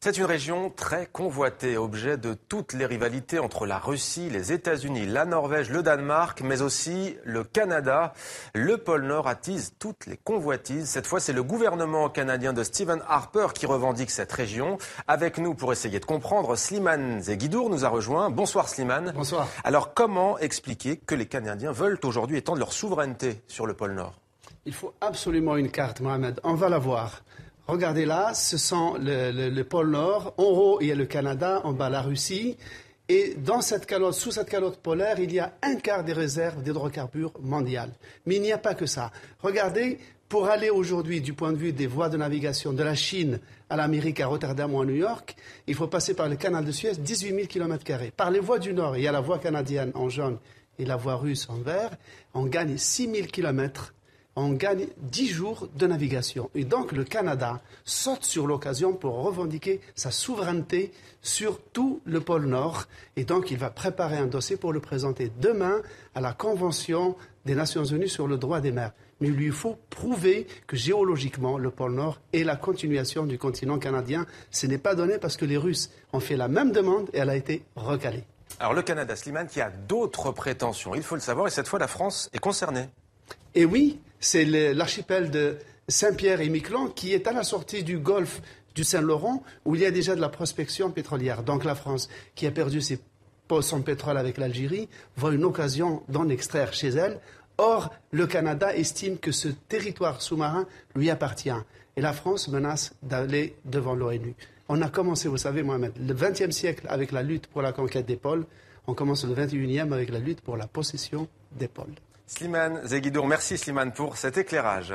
C'est une région très convoitée, objet de toutes les rivalités entre la Russie, les États-Unis, la Norvège, le Danemark, mais aussi le Canada. Le pôle Nord attise toutes les convoitises. Cette fois, c'est le gouvernement canadien de Stephen Harper qui revendique cette région. Avec nous pour essayer de comprendre, Slimane Zeguidour nous a rejoint. Bonsoir Slimane. Bonsoir. Alors comment expliquer que les Canadiens veulent aujourd'hui étendre leur souveraineté sur le pôle Nord? Il faut absolument une carte, Mohamed. On va la voir. Regardez là, ce sont le pôle Nord. En haut, il y a le Canada, en bas la Russie. Et dans cette calotte, sous cette calotte polaire, il y a un quart des réserves d'hydrocarbures mondiales. Mais il n'y a pas que ça. Regardez, pour aller aujourd'hui, du point de vue des voies de navigation de la Chine à l'Amérique, à Rotterdam ou à New York, il faut passer par le canal de Suez, 18 000 km². Par les voies du Nord, il y a la voie canadienne en jaune et la voie russe en vert. On gagne 6 000 km. On gagne 10 jours de navigation. Et donc le Canada saute sur l'occasion pour revendiquer sa souveraineté sur tout le pôle Nord. Et donc il va préparer un dossier pour le présenter demain à la Convention des Nations Unies sur le droit des mers. Mais il lui faut prouver que géologiquement, le pôle Nord est la continuation du continent canadien. Ce n'est pas donné parce que les Russes ont fait la même demande et elle a été recalée. Alors le Canada, Slimane, qui a d'autres prétentions, il faut le savoir, et cette fois la France est concernée. Et oui, c'est l'archipel de Saint-Pierre et Miquelon qui est à la sortie du golfe du Saint-Laurent où il y a déjà de la prospection pétrolière. Donc la France, qui a perdu son pétrole avec l'Algérie, voit une occasion d'en extraire chez elle. Or, le Canada estime que ce territoire sous-marin lui appartient. Et la France menace d'aller devant l'ONU. On a commencé, vous savez, Mohamed, le XXe siècle avec la lutte pour la conquête des pôles. On commence le XXIe avec la lutte pour la possession des pôles. Slimane Zeguidour, merci Slimane pour cet éclairage.